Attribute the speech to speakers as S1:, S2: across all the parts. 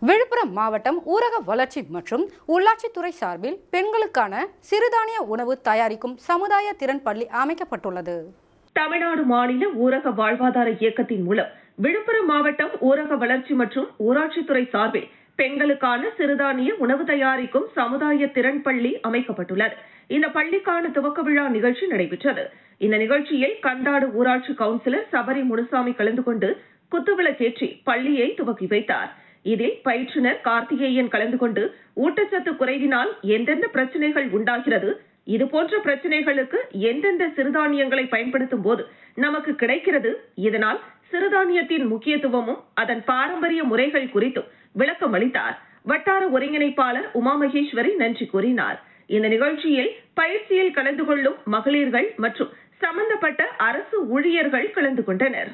S1: விழுப்புரம் மாவட்டம் ஊரக வளர்ச்சி மற்றும் உள்ளாட்சித்துறை சார்பில் பெண்களுக்கான சிறுதானிய உணவு தயாரிக்கும் சமுதாய திறன் பள்ளி அமைக்கப்பட்டுள்ளது.
S2: தமிழ்நாடு மாநில ஊரக வாழ்வாதார இயக்கத்தின் மூலம் விழுப்புரம் மாவட்டம் ஊரக வளர்ச்சி மற்றும் ஊராட்சித்துறை சார்பில் பெண்களுக்கான சிறுதானிய உணவு தயாரிக்கும் சமுதாய திறன் பள்ளி அமைக்கப்பட்டுள்ளது. இந்த பள்ளிக்கான துவக்க விழா நிகழ்ச்சி நடைபெற்றது. இந்த நிகழ்ச்சியில் கண்டாடு ஊராட்சி கவுன்சிலர் சபரி முனுசாமி கலந்து கொண்டு குத்துவிளக்கேற்றி பள்ளியை துவக்கி வைத்தார். இதில் பயிற்றுனர் கார்த்திகேயன் கலந்து கொண்டு ஊட்டச்சத்து குறைவினால் எந்தெந்த பிரச்சனைகள் உண்டாகிறது, இதுபோன்ற பிரச்சனைகளுக்கு எந்தெந்த சிறுதானியங்களை பயன்படுத்தும் போது நமக்கு கிடைக்கிறது, இதனால் சிறுதானியத்தின் முக்கியத்துவமும் அதன் பாரம்பரிய முறைகள் குறித்தும் விளக்கம் அளித்தார். வட்டார ஒருங்கிணைப்பாளர் உமா மகேஸ்வரி நன்றி கூறினார். இந்த நிகழ்ச்சியில் பயிற்சியில் கலந்து கொள்ளும் மகளிர்கள் மற்றும் சம்பந்தப்பட்ட அரசு ஊழியர்கள் கலந்து கொண்டனர்.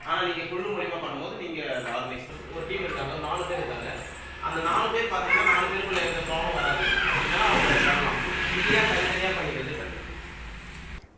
S3: ஆனால் நீங்கள் குழு மூலியமாக பண்ணும்போது நீங்கள் ஆர்கனைஸ் ஒரு டீம் இருக்காங்க, 4 பேர் இருக்காங்க. அந்த 4 பேர் பார்த்தீங்கன்னா 4 பேருக்குள்ள எந்த ப்ராப்ளம் வராது. ஈஸியாக தனித்தனியாக பண்ணிக்கிறது.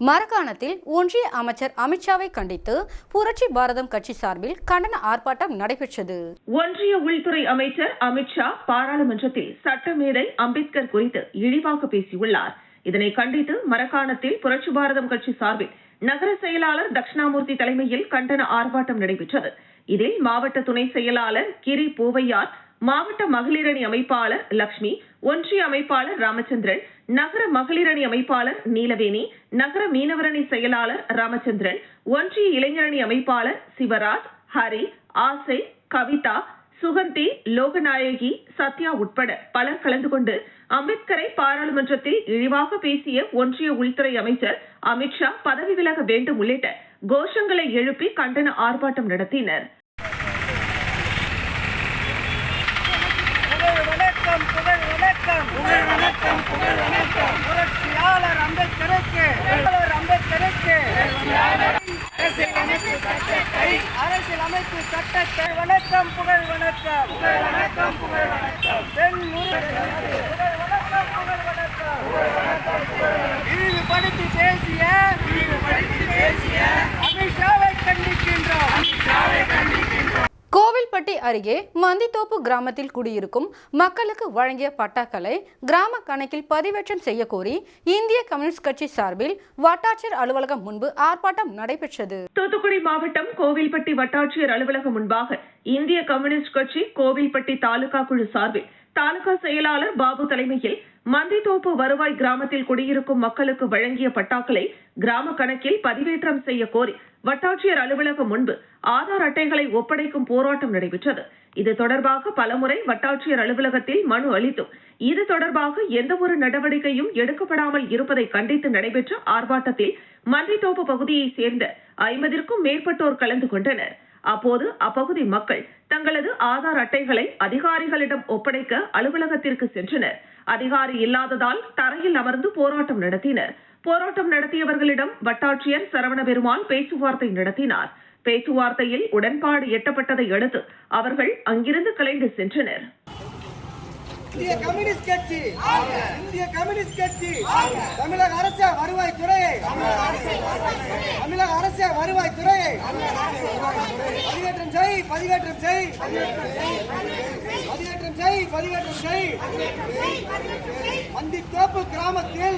S1: மரக்காணத்தில் ஒன்றிய அமைச்சர் அமித்ஷாவை கண்டித்து புரட்சி பாரதம் கட்சி சார்பில் கண்டன ஆர்ப்பாட்டம் நடைபெற்றது.
S2: ஒன்றிய உள்துறை அமைச்சர் அமித்ஷா பாராளுமன்றத்தில் சட்டமேதை அம்பேத்கர் குறித்து இழிவாக பேசியுள்ளார். இதனை கண்டித்து மரக்காணத்தில் புரட்சி பாரதம் கட்சி சார்பில் நகர செயலாளர் தட்சிணாமூர்த்தி தலைமையில் கண்டன ஆர்ப்பாட்டம் நடைபெற்றது. இதில் மாவட்ட துணை செயலாளர் கிரி பூவையார், மாவட்ட மகளிரணி அமைப்பாளர் லட்சுமி, ஒன்றிய அமைப்பாளர் ராமச்சந்திரன், நகர மகளிரணி அமைப்பாளர் நீலவேணி, நகர மீனவரணி செயலாளர் ராமச்சந்திரன், ஒன்றிய இளைஞரணி அமைப்பாளர் சிவராஜ், ஹரி, ஆசை, கவிதா, சுகந்தி, லோகநாயகி, சத்யா உட்பட பலர் கலந்து கொண்டு அம்பேத்கரை பாராளுமன்றத்தில் இழிவாக பேசிய ஒன்றிய உள்துறை அமைச்சர் அமித்ஷா பதவி விலக வேண்டும் உள்ளிட்ட கோஷங்களை எழுப்பி கண்டன ஆர்ப்பாட்டம் நடத்தினர்.
S4: அரசியலமைப்பு சட்டத்தை வணக்கம், புகழ் வணக்கம், புகழ் வணக்கம், இழிவுபடுத்தி பேசிய அமித்ஷாவை கண்டிக்கின்றோம்.
S1: கோவில்பட்டி அருகே மந்தித்தோப்பு கிராமத்தில் குடியிருக்கும் மக்களுக்கு வழங்கிய பட்டாக்களை கிராம கணக்கில் பதிவேற்றம் செய்ய கோரி இந்திய கம்யூனிஸ்ட் கட்சி சார்பில் வட்டாட்சியர் அலுவலகம் முன்பு ஆர்ப்பாட்டம் நடைபெற்றது.
S2: தூத்துக்குடி மாவட்டம் கோவில்பட்டி வட்டாட்சியர் அலுவலகம் முன்பாக இந்திய கம்யூனிஸ்ட் கட்சி கோவில்பட்டி தாலுகா குழு சார்பில் தாலுகா செயலாளர் பாபு தலைமையில் மந்தித்தோப்பு வருவாய் கிராமத்தில் குடியிருக்கும் மக்களுக்கு வழங்கிய பட்டாக்களை கிராம கணக்கில் பதிவேற்றம் செய்ய கோரி வட்டாட்சியர் அலுவலகம் முன்பு ஆதார் அட்டைகளை ஒப்படைக்கும் போராட்டம் நடைபெற்றது. இது தொடர்பாக பலமுறை வட்டாட்சியர் அலுவலகத்தில் மனு அளித்தும் இது தொடர்பாக எந்தவொரு நடவடிக்கையும் எடுக்கப்படாமல் இருப்பதை கண்டித்து நடைபெற்ற ஆர்ப்பாட்டத்தில் மந்தித்தோப்பு பகுதியைச் சேர்ந்த 50க்கும் மேற்பட்டோர் கலந்து கொண்டனர். அப்போது அப்பகுதி மக்கள் தங்களது ஆதார் அட்டைகளை அதிகாரிகளிடம் ஒப்படைக்க அலுவலகத்திற்கு சென்றனர். அதிகாரி இல்லாததால் தரையில் அமர்ந்து போராட்டம் நடத்தினர். போராட்டம் நடத்தியவர்களிடம் வட்டாட்சியர் சரவண பெருமாள் பேச்சுவார்த்தை நடத்தினார். பேச்சுவார்த்தையில் உடன்பாடு எட்டப்பட்டதை அடுத்து அவர்கள் அங்கிருந்து கலைந்து சென்றனர்.
S4: இந்திய கம்யூனிஸ்ட் கட்சி, இந்திய கம்யூனிஸ்ட் கட்சி, தமிழக அரசு வருவாய்த்துறையை, தமிழக அரசு வருவாய்த்துறையை பதிவேற்றம் செய், பதிவேற்றம் செய், பதிவேற்றம் செய், பதிவேற்றம் செய். மந்தித்தோப்பு கிராமத்தில்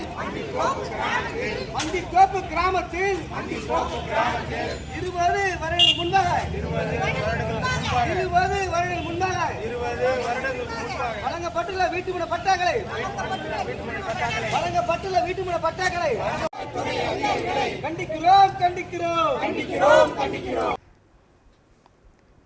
S4: 20 வருடங்கள் முன்பாக வழங்கப்பட்டுள்ள வீட்டுமனை பட்டாக்களை கண்டிக்கிறோம்.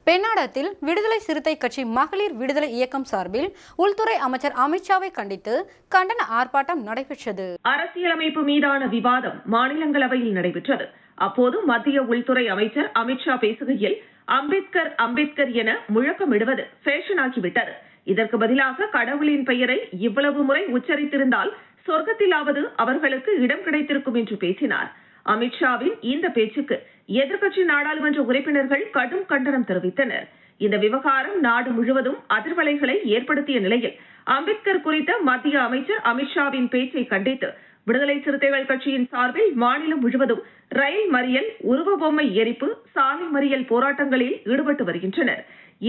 S1: பெண்ணாடத்தில் விடுதலை சிறுத்தை கட்சி மகளிர் விடுதலை இயக்கம் சார்பில் உள்துறை அமைச்சர் அமித்ஷாவை கண்டித்து கண்டன ஆர்ப்பாட்டம் நடைபெற்றது.
S2: அரசியலமைப்பு மீதான விவாதம் மாநிலங்களவையில் நடைபெற்றது. அப்போது மத்திய உள்துறை அமைச்சர் அமித்ஷா பேசுகையில் அம்பேத்கர் அம்பேத்கர் என முழக்கமிடுவது ஃபேஷன் ஆகிவிட்டது. இதற்கு பதிலாக கடவுளின் பெயரை இவ்வளவு முறை உச்சரித்திருந்தால் சொர்க்கத்திலாவது அவர்களுக்கு இடம் கிடைத்திருக்கும் என்று பேசினார். அமித்ஷாவின் இந்த பேச்சுக்கு எதிர்க்கட்சி நாடாளுமன்ற உறுப்பினர்கள் கடும் கண்டனம் தெரிவித்தனர். இந்த விவகாரம் நாடு முழுவதும் அதிர்வலைகளை ஏற்படுத்திய நிலையில் அம்பேத்கர் குறித்த மத்திய அமைச்சர் அமித்ஷாவின் பேச்சை கண்டித்து விடுதலை சிறுத்தைகள் கட்சியின் சார்பில் மாநிலம் முழுவதும் ரயில் மறியல், உருவ பொம்மை எரிப்பு, சாலை மறியல் போராட்டங்களில் ஈடுபட்டு வருகின்றனர்.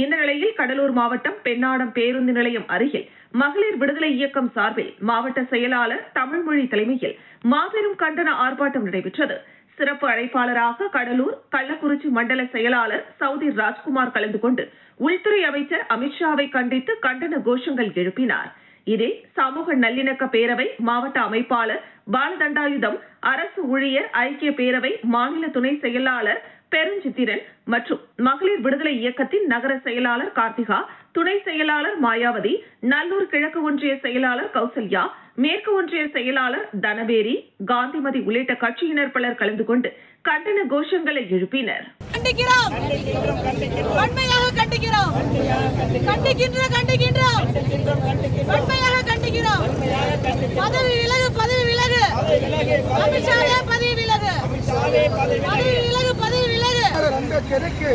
S2: இந்த நிலையில் கடலூர் மாவட்டம் பெண்ணாடம் பேருந்து நிலையம் அருகில் மகளிர் விடுதலை இயக்கம் சார்பில் மாவட்ட செயலாளர் தமிழ்மொழி தலைமையில் மாபெரும் கண்டன ஆர்ப்பாட்டம் நடைபெற்றது. சிறப்பு அழைப்பாளராக கடலூர், கள்ளக்குறிச்சி மண்டல செயலாளர் சௌதி ராஜ்குமார் கலந்து கொண்டு உள்துறை அமைச்சர் அமித்ஷாவை கண்டித்து கண்டன கோஷங்கள் எழுப்பினார். இதில் சமூக நல்லிணக்க பேரவை மாவட்ட அமைப்பாளர் பாலதண்டாயுதம், அரசு ஊழியர் ஐக்கிய பேரவை மாநில துணை செயலாளர் பெருஞ்சித்திரன் மற்றும் மகளிர் விடுதலை இயக்கத்தின் நகர செயலாளர் கார்த்திகா, துணை செயலாளர் மாயாவதி, நல்லூர் கிழக்கு ஒன்றிய செயலாளர் கௌசல்யா, மேற்கு ஒன்றிய செயலாளர் தனவேரி, காந்திமதி உள்ளிட்ட கட்சியினர் பலர் கலந்து கொண்டு கண்டன கோஷங்களை எழுப்பினர்.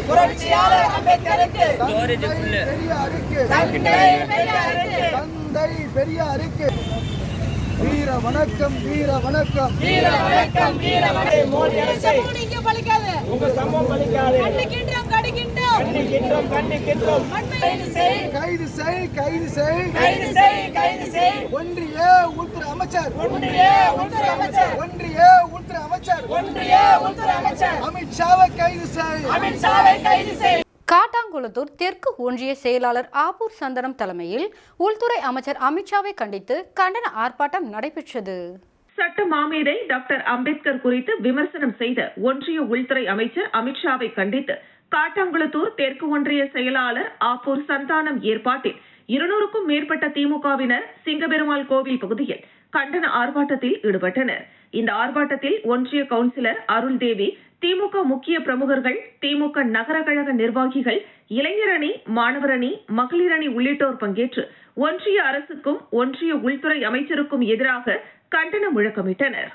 S4: புரட்சியாளர் அம்பேத்கருக்கு தந்தை பெரியாருக்கு வீர வணக்கம், வீர வணக்கம், வீர வணக்கம், வீர வணக்கம். கைது செய், கைது செய், கைது செய், கைது செய். ஒன்றிய உள்துறை அமைச்சர், ஒன்றிய உள்துறை அமைச்சர், ஒன்றிய உள்துறை அமைச்சர், ஒன்றிய உள்துறை அமைச்சர் அமித்ஷாவை கைது செய், அமித்ஷாவை கைது செய்.
S1: காட்டாங்குளத்தூர் தெற்கு ஒன்றிய செயலாளர் ஆபூர் சந்தனம் தலைமையில் உள்துறை அமைச்சர் அமித்ஷாவை கண்டித்து கண்டன ஆர்ப்பாட்டம் நடைபெற்றது.
S2: சட்ட மாமேதை டாக்டர் அம்பேத்கர் குறித்து விமர்சனம் செய்த ஒன்றிய உள்துறை அமைச்சர் அமித்ஷாவை கண்டித்து காட்டாங்குளத்தூர் தெற்கு ஒன்றிய செயலாளர் ஆபூர் சந்தானம் ஏற்பாட்டில் 200க்கும் மேற்பட்ட திமுகவினர் சிங்கபெருமாள் கோவில் பகுதியில் கண்டன ஆர்ப்பாட்டத்தில் ஈடுபட்டனர். இந்த ஆர்ப்பாட்டத்தில் ஒன்றிய கவுன்சிலர் அருள்தேவி, திமுக முக்கிய பிரமுகர்கள், திமுக நகர கழக நிர்வாகிகள், இளைஞரணி, மாணவரணி, மகளிரணி உள்ளிட்டோர் பங்கேற்று ஒன்றிய அரசுக்கும் ஒன்றிய உள்துறை அமைச்சருக்கும் எதிராக கண்டன முழக்கமிட்டனர்.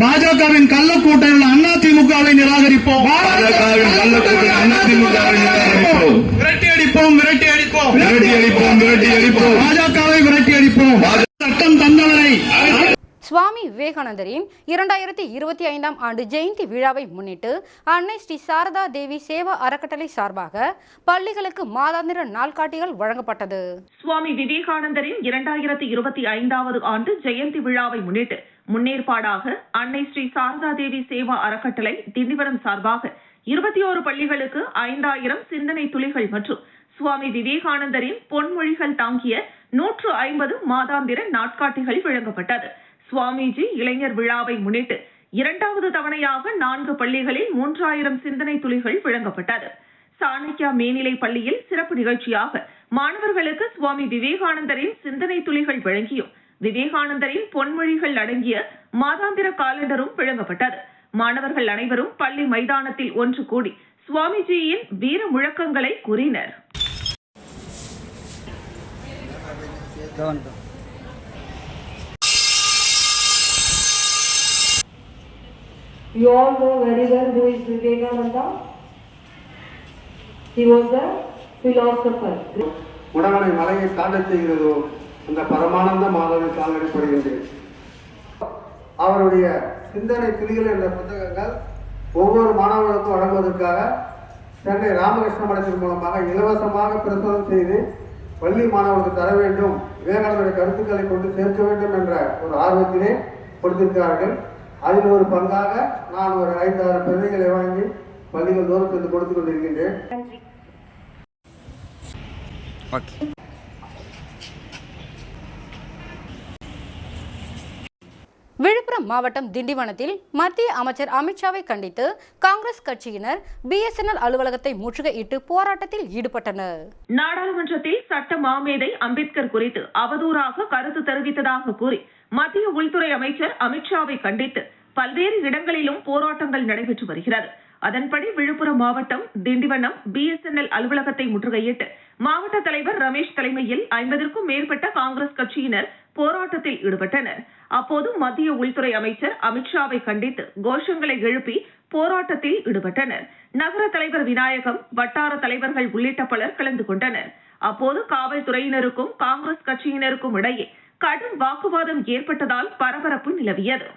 S5: பாஜகவின் கள்ளக்கூட்டம் அதிமுகவை நிராகரிப்போம், விரட்டி அடிப்போம், விரட்டி அடிப்போம், விரட்டி அடிப்போம், விரட்டி அடிப்போம், பாஜகவை விரட்டி அடிப்போம். சட்டம் தந்தவரை
S1: சுவாமி விவேகானந்தரின் 2025ஆம் ஆண்டு ஜெயந்தி விழாவை முன்னிட்டு அன்னை ஸ்ரீ சாரதா தேவி சேவா அறக்கட்டளை சார்பாக பள்ளிகளுக்கு மாதாந்திர நாள்காட்டிகள் வழங்கப்பட்டது.
S2: சுவாமி விவேகானந்தரின் 2025வது ஆண்டு ஜெயந்தி விழாவை முன்னிட்டு முன்னேற்பாடாக அன்னை ஸ்ரீ சாரதா தேவி சேவா அறக்கட்டளை திண்டிவனம் சார்பாக 21 பள்ளிகளுக்கு 5000 சிந்தனை துளிகள் மற்றும் சுவாமி விவேகானந்தரின் பொன்மொழிகள் தாங்கிய 150 மாதாந்திர நாட்காட்டிகள் வழங்கப்பட்டது. சுவாமிஜி இளைஞர் விழாவை முன்னிட்டு 2வது தவணையாக 4 பள்ளிகளில் 3000 சிந்தனை துளிகள் வழங்கப்பட்டது. சாணக்கியா மேல்நிலை பள்ளியில் சிறப்பு நிகழ்ச்சியாக மாணவர்களுக்கு சுவாமி விவேகானந்தரின் சிந்தனை துளிகள் வழங்கியும் விவேகானந்தரின் பொன்மொழிகள் அடங்கிய மாதாந்திர காலண்டரும் வழங்கப்பட்டது. மாணவர்கள் அனைவரும் பள்ளி மைதானத்தில் ஒன்று கூடி சுவாமிஜியின் வீர முழக்கங்களை கூறினர்.
S6: You all know very well who is Vivekananda. He was a philosopher.
S7: உடமலை மலையை தாண்டச் செய்கிறதோ அந்த பரமானந்த மாதவை கால்நடைப்படுகின்றேன். அவருடைய சிந்தனை துளிகள் என்ற புத்தகங்கள் ஒவ்வொரு மாணவர்களுக்கும் வழங்குவதற்காக சென்னை ராமகிருஷ்ண மடத்தின் மூலமாக இலவசமாக பிரசுரம் செய்து பள்ளி மாணவர்களுக்கு தர வேண்டும், விவேகானந்தருடைய கருத்துக்களை கொண்டு சேர்க்க வேண்டும் என்ற ஒரு ஆர்வத்திலே கொடுத்திருக்கிறார்கள். அதில் ஒரு பங்காக நான் ஒரு 5-6 பிரதிகளை வாங்கி பள்ளிகள் தூரத்திற்கு கொடுத்து கொண்டிருக்கின்றேன்.
S1: விழுப்புரம் மாவட்டம் திண்டிவனத்தில் மத்திய அமைச்சர் அமித்ஷாவை கண்டித்து காங்கிரஸ் கட்சியினர் BSNL அலுவலகத்தை முற்றுகையிட்டு போராட்டத்தில் ஈடுபட்டனர்.
S2: நாடாளுமன்றத்தில் சட்ட மாமேதை அம்பேத்கர் குறித்து அவதூறாக கருத்து தெரிவித்ததாக கூறி மத்திய உள்துறை அமைச்சர் அமித்ஷாவை கண்டித்து பல்வேறு இடங்களிலும் போராட்டங்கள் நடைபெற்று வருகிறது. அதன்படி விழுப்புரம் மாவட்டம் திண்டிவனம் BSNL அலுவலகத்தை முற்றுகையிட்டு மாவட்ட தலைவர் ரமேஷ் தலைமையில் 50க்கும் மேற்பட்ட காங்கிரஸ் கட்சியினர் போராட்டத்தில் ஈடுபட்டனர். அப்போது மத்திய உள்துறை அமைச்சர் அமித்ஷாவை கண்டித்து கோஷங்களை எழுப்பி போராட்டத்தில் ஈடுபட்டனர். நகர தலைவர் விநாயகம், வட்டார தலைவர்கள் உள்ளிட்ட பலர் கலந்து கொண்டனர். அப்போது காவல்துறையினருக்கும் காங்கிரஸ் கட்சியினருக்கும் இடையே கடும் வாக்குவாதம் ஏற்பட்டதால் பரபரப்பு நிலவியது.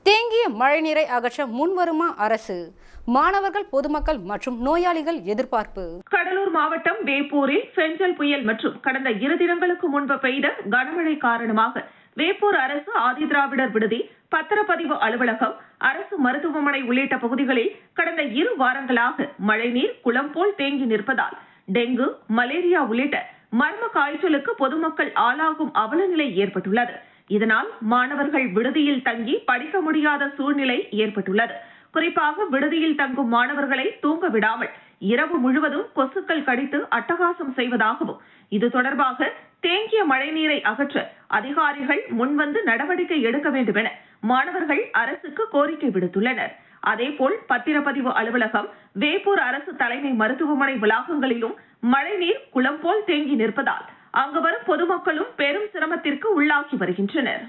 S1: தேங்கிய மழைநீரை அகற்ற முன்வருமா அரசு? மாணவர்கள், பொதுமக்கள் மற்றும் நோயாளிகள் எதிர்பார்ப்பு.
S2: கடலூர் மாவட்டம் வேப்பூரில் பெஞ்சல் புயல் மற்றும் கடந்த 2 தினங்களுக்கு முன்பு பெய்த கனமழை காரணமாக வேப்பூர் அரசு ஆதிதிராவிடர் விடுதி, பத்திரப்பதிவு அலுவலகம், அரசு மருத்துவமனை உள்ளிட்ட பகுதிகளில் கடந்த 2 வாரங்களாக மழைநீர் குளம் போல் தேங்கி நிற்பதால் டெங்கு, மலேரியா உள்ளிட்ட மர்ம காய்ச்சலுக்கு பொதுமக்கள் ஆளாகும் அவலநிலை ஏற்பட்டுள்ளது. இதனால் மாணவர்கள் விடுதியில் தங்கி படிக்க முடியாத சூழ்நிலை ஏற்பட்டுள்ளது. குறிப்பாக விடுதியில் தங்கும் மாணவர்களை தூங்க விடாமல் இரவு முழுவதும் கொசுக்கள் கடித்து அட்டகாசம் செய்வதாகவும், இது தொடர்பாக தேங்கிய மழைநீரை அகற்ற அதிகாரிகள் முன்வந்து நடவடிக்கை எடுக்க வேண்டும் என மாணவர்கள் அரசுக்கு கோரிக்கை விடுத்துள்ளனர். அதேபோல் பத்திரப்பதிவு அலுவலகம், வேப்பூர் அரசு தலைமை மருத்துவமனை வளாகங்களிலும் மழைநீர் குளம் போல் தேங்கி நிற்பதால் அங்கு வரும் பொதுமக்களும் பெரும் சிரமத்திற்கு உள்ளாகி வருகின்றனர்.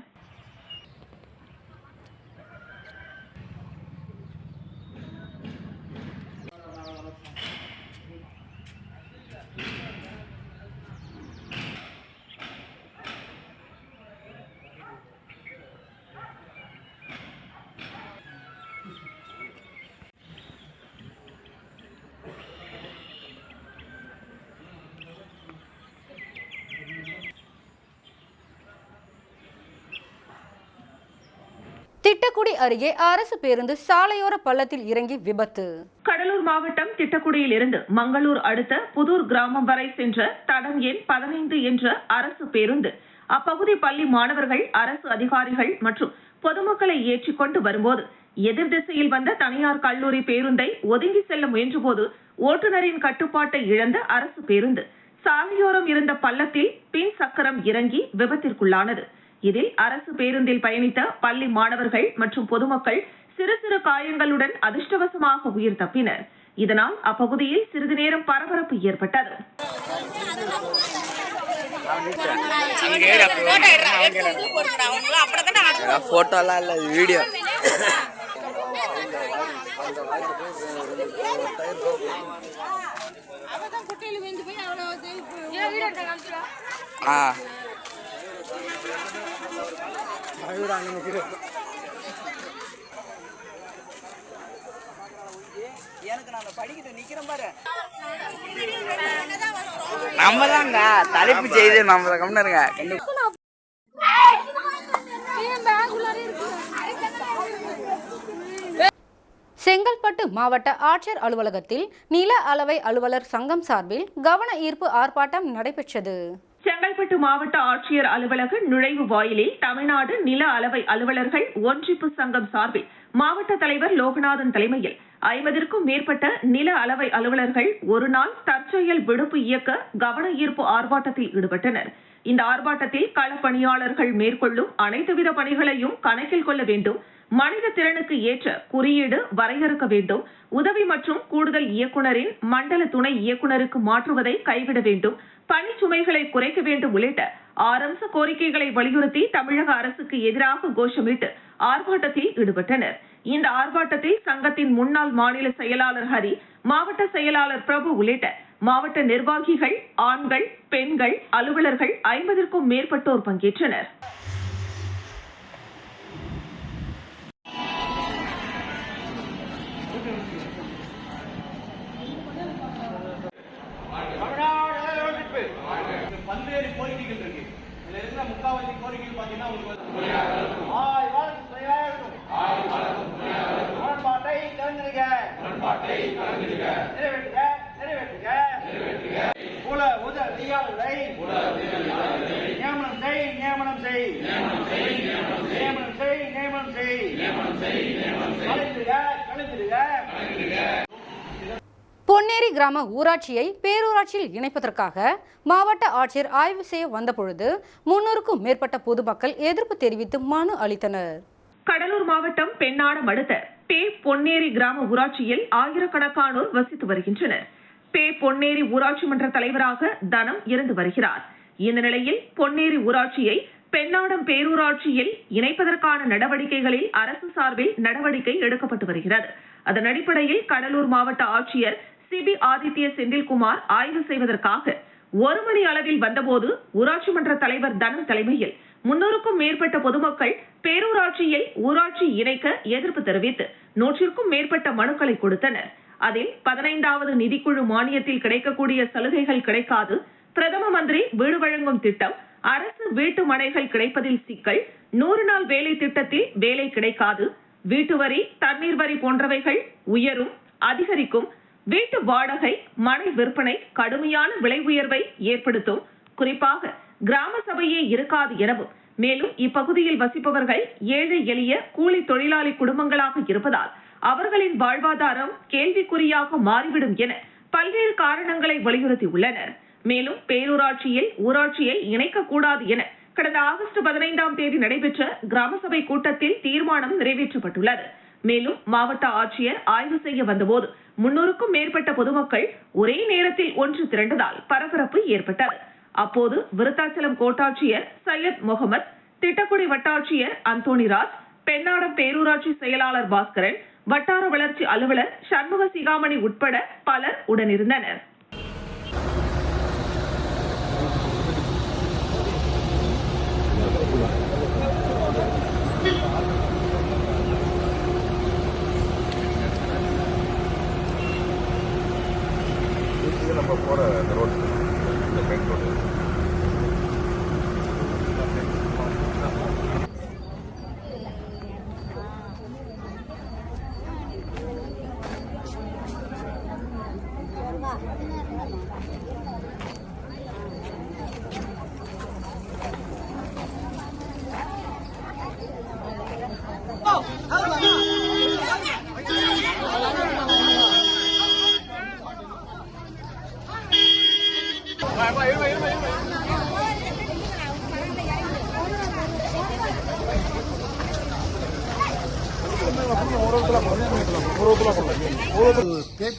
S1: திட்டக்குடி அருகே அரசு பேருந்து சாலையோர பள்ளத்தில் இறங்கி விபத்து.
S2: கடலூர் மாவட்டம் திட்டக்குடியில் இருந்து மங்களூர் அடுத்த புதூர் கிராமம் வரை சென்ற தடம் எண் 15 என்ற அரசு பேருந்து அப்பகுதி பள்ளி மாணவர்கள், அரசு அதிகாரிகள் மற்றும் பொதுமக்களை ஏற்றிக் கொண்டு வரும்போது எதிர் திசையில் வந்த தனியார் கல்லூரி பேருந்தை ஒதுங்கி செல்ல முயன்றபோது ஓட்டுநரின் கட்டுப்பாட்டை இழந்த அரசு பேருந்து சாலையோரம் இருந்த பள்ளத்தில் பின் சக்கரம் இறங்கி விபத்திற்குள்ளானது. இதில் அரசு பேருந்தில் பயணித்த பள்ளி மாணவர்கள் மற்றும் பொதுமக்கள் சிறு சிறு காயங்களுடன் அதிர்ஷ்டவசமாக உயிர் தப்பினர். இதனால் அப்பகுதியில் சிறிது நேரம் பரபரப்பு ஏற்பட்டது.
S8: நம்ம தாங்க தலைப்பு செய்து நம்மள கம்னருங்க.
S1: செங்கல்பட்டு மாவட்ட ஆட்சியர் அலுவலகத்தில் நில அளவை அலுவலர் சங்கம் சார்பில் கவன ஈர்ப்பு ஆர்ப்பாட்டம் நடைபெற்றது.
S2: செங்கல்பட்டு மாவட்ட ஆட்சியர் அலுவலக நுழைவு வாயிலில் தமிழ்நாடு நில அளவை அலுவலர்கள் ஒன்றிப்பு சங்கம் சார்பில் மாவட்ட தலைவர் லோகநாதன் தலைமையில் 50க்கும் மேற்பட்ட நில அளவை அலுவலர்கள் ஒரு நாள் தற்செயல் விடுப்பு இயக்க கவன ஈர்ப்பு ஆர்ப்பாட்டத்தில் ஈடுபட்டனர். இந்த ஆர்ப்பாட்டத்தில் களப்பணியாளர்கள் மேற்கொள்ளும் அனைத்துவித பணிகளையும் கணக்கில் கொள்ள வேண்டும், மனித திறனுக்கு ஏற்ற குறியீடு வரையறுக்க வேண்டும், உதவி மற்றும் கூடுதல் இயக்குநரின் மண்டல துணை இயக்குநருக்கு மாற்றுவதை கைவிட வேண்டும், பணிச்சுமைகளை குறைக்க வேண்டும் உள்ளிட்ட 6 அம்ச கோரிக்கைகளை வலியுறுத்தி தமிழக அரசுக்கு எதிராக கோஷமிட்டு ஆர்ப்பாட்டத்தில் ஈடுபட்டனர். இந்த ஆர்ப்பாட்டத்தில் சங்கத்தின் முன்னாள் மாநில செயலாளர் ஹரி, மாவட்ட செயலாளர் பிரபு உள்ளிட்ட மாவட்ட நிர்வாகிகள், ஆண்கள், பெண்கள், அலுவலர்கள் 50க்கும் மேற்பட்டோர் பங்கேற்றனர்.
S3: பல்வேறு கோரிக்கைகள் இருக்கு. இதுல இருக்கிற முக்காவாசி கோரிக்கைகள் பாத்தீங்கன்னா
S1: பொன்னேரி கிராம ஊராட்சியை பேரூராட்சியில் இணைப்பதற்காக மாவட்ட ஆட்சியர் ஆய்வு செய்ய வந்தபொழுது 300க்கும் மேற்பட்ட பொதுமக்கள் எதிர்ப்பு தெரிவித்து மனு அளித்தனர்.
S2: கடலூர் மாவட்டம் பெண்ணாடம் அடுத்த பே பொன்னேரி கிராம ஊராட்சியில் ஆயிரக்கணக்கானோர் வசித்து வருகின்றனர். பே பொன்னேரி ஊராட்சி மன்ற தலைவராக தனம் இருந்து வருகிறார். இந்த நிலையில் பொன்னேரி ஊராட்சியை பெண்ணாடம் பேரூராட்சியில் இணைப்பதற்கான நடவடிக்கைகளில் அரசு சார்பில் நடவடிக்கை எடுக்கப்பட்டு வருகிறது. அதன் அடிப்படையில் கடலூர் மாவட்ட ஆட்சியர் சிபி ஆதித்ய செந்தில்குமார் ஆய்வு செய்வதற்காக 1 மணி அளவில் வந்தபோது ஊராட்சி மன்ற தலைவர் தனம் தலைமையில் 300க்கும் மேற்பட்ட பொதுமக்கள் பேரூராட்சியை ஊராட்சி இணைக்க எதிர்ப்பு தெரிவித்து 100க்கும் மேற்பட்ட மனுக்களை கொடுத்தனர். அதில் 15வது நிதிக்குழு மானியத்தில் கிடைக்கக்கூடிய சலுகைகள் கிடைக்காது, பிரதம மந்திரி வீடு வழங்கும் திட்டம், அரசு வீட்டு மனைகள் கிடைப்பதில் சிக்கல், 100 நாள் வேலை திட்டத்தில் வேலை கிடைக்காது, வீட்டு வரி, தண்ணீர் வரி போன்றவைகள் உயரும், அதிகரிக்கும், வீட்டு வாடகை, மனை விற்பனை கடுமையான விலை உயர்வை ஏற்படுத்தும், குறிப்பாக கிராம சபையே இருக்காது எனவும், மேலும் இப்பகுதியில் வசிப்பவர்கள் ஏழை எளிய கூலி தொழிலாளி குடும்பங்களாக இருப்பதால் அவர்களின் வாழ்வாதாரம் கேள்விக்குறியாக மாறிவிடும் என பல்வேறு காரணங்களை வலியுறுத்தியுள்ளனர். மேலும் பேரூராட்சியில் ஊராட்சியை இணைக்கக்கூடாது என கடந்த ஆகஸ்ட் 15ஆம் தேதி நடைபெற்ற கிராம சபை கூட்டத்தில் தீர்மானம் நிறைவேற்றப்பட்டுள்ளது. மேலும் மாவட்ட ஆட்சியர் ஆய்வு செய்ய வந்தபோது 300க்கும் மேற்பட்ட பொதுமக்கள் ஒரே நேரத்தில் ஒன்று திரண்டதால் பரபரப்பு ஏற்பட்டது. அப்போது விருத்தாச்சலம் கோட்டாட்சியர் சையத் முகமது, திட்டக்குடி வட்டாட்சியர் அந்தோணிராஜ், பெண்ணாடம் பேரூராட்சி செயலாளர் பாஸ்கரன், வட்டார வளர்ச்சி அலுவலர் சண்முக சிகாமணி உட்பட பலர் உடனிருந்தனர்.
S9: நம்ம போற ரோடு இந்த மெயின் ரோடு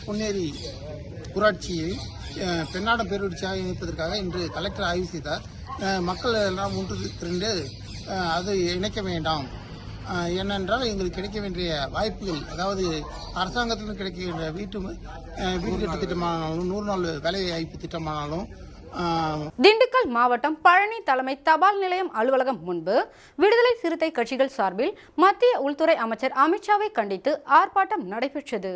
S10: பொன்னேரி ஊராட்சியை பெண்ணாடம் பேரூராட்சியாக இணைப்பதற்காக இன்று கலெக்டர் ஆய்வு செய்தார். மக்கள் எல்லாம் ஒன்று திரண்டு அது இணைக்க வேண்டாம், ஏனென்றால் எங்களுக்கு கிடைக்க வேண்டிய வாய்ப்புகள், அதாவது அரசாங்கத்திலும் கிடைக்கின்ற வீட்டு கட்டு திட்டமானாலும் 100 நாள் வேலை வாய்ப்பு திட்டமானாலும்.
S1: திண்டுக்கல் மாவட்டம் பழனி தலைமை தபால் நிலையம் அலுவலகம் முன்பு விடுதலை சிறுத்தை கட்சிகள் சார்பில் மத்திய உள்துறை அமைச்சர் அமித்ஷாவை கண்டித்து ஆர்ப்பாட்டம் நடைபெற்றது.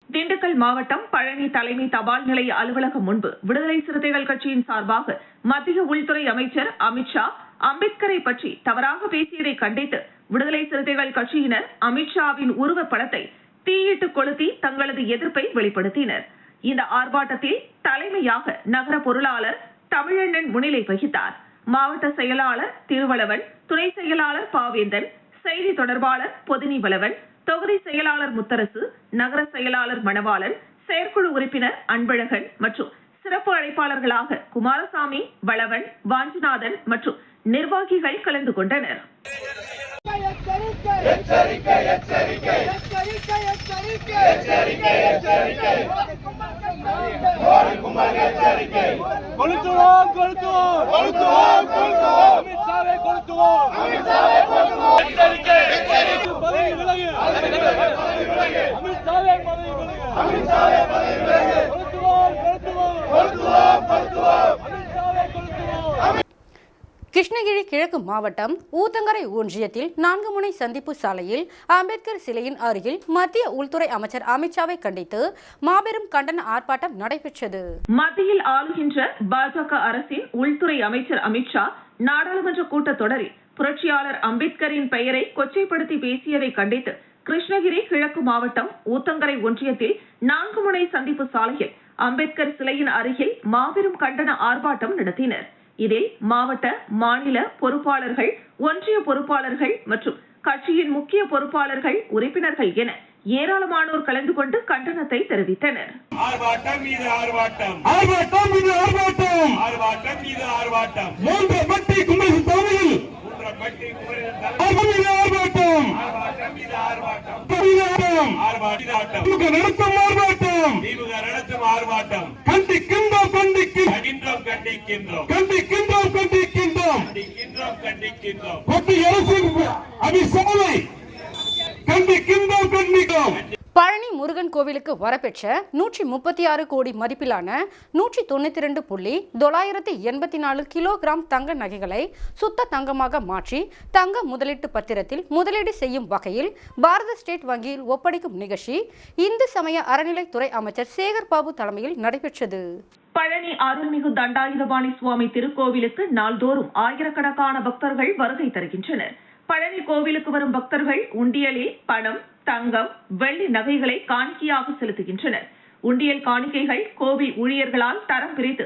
S2: திண்டுக்கல் மாவட்டம் பழனி தலைமை தபால் நிலைய அலுவலகம் முன்பு விடுதலை சிறுத்தைகள் கட்சியின் சார்பாக மத்திய உள்துறை அமைச்சர் அமித்ஷா அம்பேத்கரை பற்றி தவறாக பேசியதை கண்டித்து விடுதலை சிறுத்தைகள் கட்சியினர் அமித்ஷாவின் உருவப்படத்தை தீயிட்டு கொளுத்தி தங்களது எதிர்ப்பை வெளிப்படுத்தினர். இந்த ஆர்ப்பாட்டத்தில் தலைமையாக நகர பொருளாளர் தமிழண்ணன் முன்னிலை வகித்தார். மாவட்ட செயலாளர் திருவளவன், துணை செயலாளர் பாவேந்தன், செய்தி தொடர்பாளர் பொதினி வளவன், தொகுதி செயலாளர் முத்தரசு, நகர செயலாளர் மணவாளன், செயற்குழு உறுப்பினர் அன்பழகன் மற்றும் சிறப்பு அழைப்பாளர்களாக குமாரசாமி, வளவன், வாஞ்சிநாதன் மற்றும் நிர்வாகிகள் கலந்து கொண்டனர்.
S5: அமித்ஷாவே
S1: கிருஷ்ணகிரி கிழக்கு மாவட்டம் ஊத்தங்கரை ஒன்றியத்தில் 4 முனை சந்திப்பு சாலையில் அம்பேத்கர் சிலையின் அருகில் மத்திய உள்துறை அமைச்சர் அமித்ஷாவை கண்டித்து மாபெரும் கண்டன ஆர்ப்பாட்டம் நடைபெற்றது.
S2: மத்தியில் ஆளுகின்ற பாஜக அரசின் உள்துறை அமைச்சர் அமித்ஷா நாடாளுமன்ற கூட்டத்தொடரில் புரட்சியாளர் அம்பேத்கரின் பெயரை கொச்சைப்படுத்தி பேசியதை கண்டித்து கிருஷ்ணகிரி கிழக்கு மாவட்டம் ஊத்தங்கரை ஒன்றியத்தில் 4 முனை சந்திப்பு சாலையில் அம்பேத்கர் சிலையின் அருகில் மாபெரும் கண்டன ஆர்ப்பாட்டம் நடத்தினர். இதில் மாவட்ட, மாநில பொறுப்பாளர்கள், ஒன்றிய பொறுப்பாளர்கள் மற்றும் கட்சியின் முக்கிய பொறுப்பாளர்கள், உறுப்பினர்கள் என ஏராளமானோர் கலந்து கொண்டு கண்டனத்தை தெரிவித்தனர்.
S5: ஆர்ப்பாட்டம் மீது ஆர்ப்பாட்டம், ஆர்ப்பாட்டம் மீது ஆர்ப்பாட்டம், ஆர்ப்பாட்டம் மீது ஆர்ப்பாட்டம். மூன்றப்பட்டி குமரி தலைமையில் ஆர்ப்பாட்டம் மீது ஆர்ப்பாட்டம், ஆர்ப்பாட்டம் மீது ஆர்ப்பாட்டம், ஆர்ப்பாட்டம் நடத்தும் ஆர்ப்பாட்டம், திமுக நடத்தும் ஆர்ப்பாட்டம். கண்டிக்கின்றோம், கண்டிக்கின்றோம், கண்டிக்கின்றோம், கண்டிக்கின்றோம், கண்டிக்கின்றோம், கண்டிக்கின்றோம், கண்டிக்கின்றோம். மத்திய அரசின் அபிசாவை கண்டிக்கின்றோம், கண்டிக்கின்றோம்.
S1: பழனி முருகன் கோவிலுக்கு வரப்பெற்ற 136 கோடி மதிப்பிலான 192.984 கிலோகிராம் தங்க நகைகளை சுத்த தங்கமாக மாற்றி தங்க முதலீட்டு பத்திரத்தில் முதலீடு செய்யும் வகையில் பாரத ஸ்டேட் வங்கியில் ஒப்படைக்கும் நிகழ்ச்சி இந்து சமய அறநிலைத்துறை அமைச்சர் சேகர் பாபு தலைமையில் நடைபெற்றது.
S2: பழனி அருள்மிகு தண்டாயுதபாணி சுவாமி திருக்கோவிலுக்கு நாள்தோறும் ஆயிரக்கணக்கான பக்தர்கள் வருகை தருகின்றனர். பழனி கோவிலுக்கு வரும் பக்தர்கள் உண்டியலில் பணம், தங்கம், வெள்ளி நகைகளை காணிக்கையாக செலுத்துகின்றனர். உண்டியல் காணிக்கைகள் கோவில் ஊழியர்களால் தரம் பிரித்து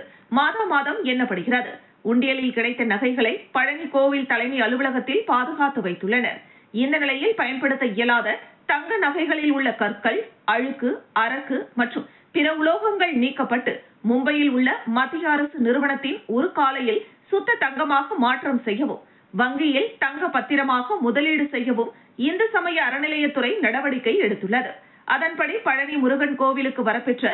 S2: மாதம் எண்ணப்படுகிறது. உண்டியலில் கிடைத்த நகைகளை பழனி கோவில் தலைமை அலுவலகத்தில் பாதுகாத்து வைத்துள்ளனர். இந்த நிலையில் பயன்படுத்த இயலாத தங்க நகைகளில் உள்ள கற்கள், அழுக்கு, அரக்கு மற்றும் பிற உலோகங்கள் நீக்கப்பட்டு மும்பையில் உள்ள மத்திய அரசு நிறுவனத்தின் ஒரு காலையில் சுத்த தங்கமாக மாற்றம் செய்யவும், வங்கியில் தங்க பத்திரமாக முதலீடு செய்யவும் இந்து சமய அறநிலையத்துறை நடவடிக்கை எடுத்துள்ளது. அதன்படி பழனி முருகன் கோவிலுக்கு வரப்பெற்ற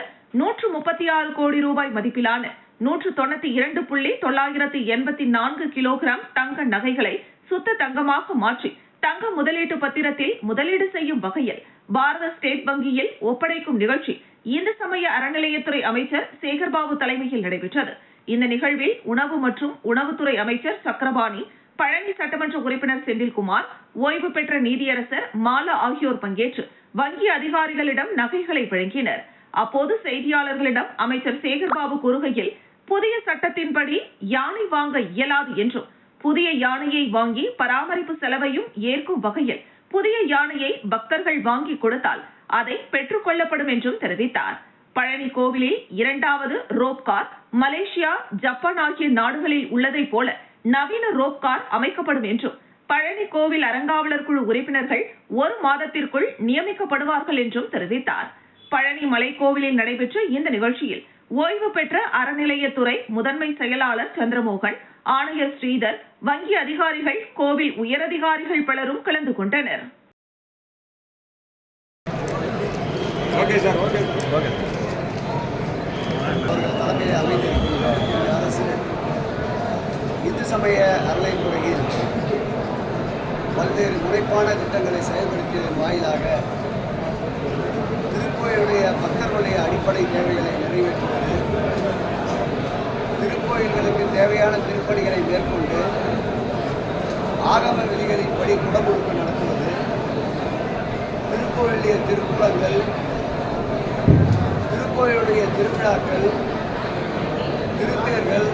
S2: 136 கோடி ரூபாய் மதிப்பிலான 192.984 கிலோகிராம் தங்க நகைகளை சுத்த தங்கமாக மாற்றி தங்க முதலீட்டு பத்திரத்தில் முதலீடு செய்யும் வகையில் பாரத ஸ்டேட் வங்கியில் ஒப்படைக்கும் நிகழ்ச்சி இந்து சமய அறநிலையத்துறை அமைச்சர் சேகர்பாபு தலைமையில் நடைபெற்றது. இந்த நிகழ்வில் உணவு மற்றும் உணவுத்துறை அமைச்சர் சக்கரபாணி, பழனி சட்டமன்ற உறுப்பினர் செந்தில்குமார், ஓய்வு பெற்ற நீதியரசர் மாலா ஆகியோர் பங்கேற்று வங்கி அதிகாரிகளிடம் நகைகளை வழங்கினர். அப்போது செய்தியாளர்களிடம் அமைச்சர் சேகர்பாபு கூறுகையில், புதிய சட்டத்தின்படி யானை வாங்க இயலாது என்றும், புதிய யானையை வாங்கி பராமரிப்பு செலவையும் ஏற்கும் வகையில் புதிய யானையை பக்தர்கள் வாங்கி கொடுத்தால் அதை பெற்றுக் கொள்ளப்படும் என்றும் தெரிவித்தார். பழனி கோவிலில் 2வது ரோப் கார் மலேசியா, ஜப்பான் ஆகிய நாடுகளில் உள்ளதை போல நவீன ரோப் கார் அமைக்கப்படும் என்றும், பழனி கோவில் அறங்காவலர் குழு உறுப்பினர்கள் 1 மாதத்திற்குள் நியமிக்கப்படுவார்கள் என்றும் தெரிவித்தார். பழனி மலைக்கோவிலில் நடைபெற்ற இந்த நிகழ்ச்சியில் ஓய்வு பெற்ற அறநிலையத்துறை முதன்மை செயலாளர் சந்திரமோகன், ஆணையர் ஸ்ரீதர், வங்கி அதிகாரிகள், கோவில் உயரதிகாரிகள் பலரும் கலந்து கொண்டனர்.
S7: இந்து சமய அறநிலைத்துறையில் பல்வேறு முனைப்பான திட்டங்களை செயல்படுத்தியதன் வாயிலாக திருக்கோயிலுடைய பக்தர்களுடைய அடிப்படை தேவைகளை நிறைவேற்றுவது, திருக்கோயில்களுக்கு தேவையான திருப்பணிகளை மேற்கொண்டு ஆகம விதிகளின்படி குடமுழுக்கு நடத்துவது, திருக்கோயிலுடைய திருக்குளங்கள், திருக்கோயிலுடைய திருவிழாக்கள், திருத்தேர்கள்,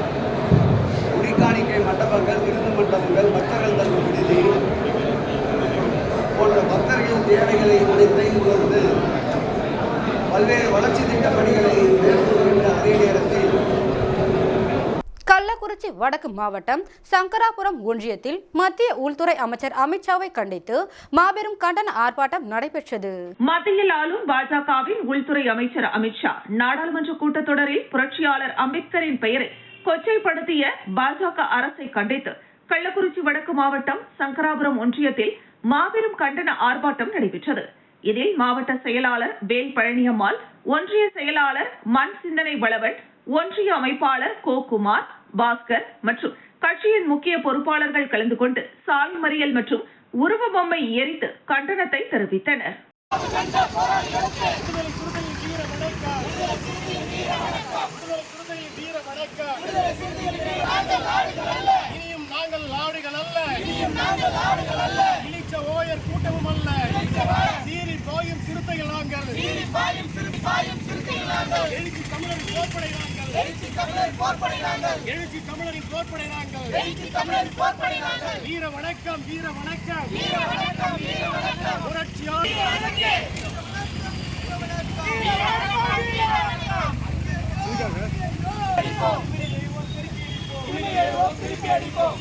S7: உரிக்காணிக்கை மண்டபங்கள், விருந்து மண்டபங்கள், பக்தர்கள் தங்கும் விடுதி போன்ற பக்தர்களின் தேவைகளை அனைத்தையும் உணர்ந்து பல்வேறு வளர்ச்சி திட்ட பணிகளை மேற்கொள்கின்ற அதே நேரத்தில்
S1: கள்ளக்குறிச்சி வடக்கு மாவட்டம் சங்கராபுரம் ஒன்றியத்தில் மத்திய உள்துறை அமைச்சர் அமித்ஷாவை கண்டித்து மாபெரும் கண்டன ஆர்ப்பாட்டம் நடைபெற்றது.
S2: மத்தியில் ஆளும் பாஜகவின் உள்துறை அமைச்சர் அமித்ஷா நாடாளுமன்ற கூட்டத்தொடரில் புரட்சியாளர் அம்பேத்கரின் பெயரை கொச்சைப்படுத்திய பாஜக அரசை கண்டித்து கள்ளக்குறிச்சி வடக்கு மாவட்டம் சங்கராபுரம் ஒன்றியத்தில் மாபெரும் கண்டன ஆர்ப்பாட்டம் நடைபெற்றது. இதில் மாவட்ட செயலாளர் வேல் பழனியம்மாள், ஒன்றிய செயலாளர் மண் சிந்தனை வளவன், ஒன்றிய அமைப்பாளர் கோகுமார், பாஸ்கர் மற்றும் கட்சியின் முக்கிய பொறுப்பாளர்கள் கலந்து கொண்டு சாலை மறியல் மற்றும் உருவ பொம்மை எரித்து கண்டனத்தை தெரிவித்தனர்.
S10: நாங்கள்
S5: நாங்கள் ஆடுகள் அல்ல இழிச்ச ஓயர் கூட்டமும் அல்ல சீறி பாயும் சிறுத்தைகள் நாங்கள் எழுச்சி தமிழரின் போர்ப்படை நாங்கள் வீர வணக்கம்
S11: அடிப்போம்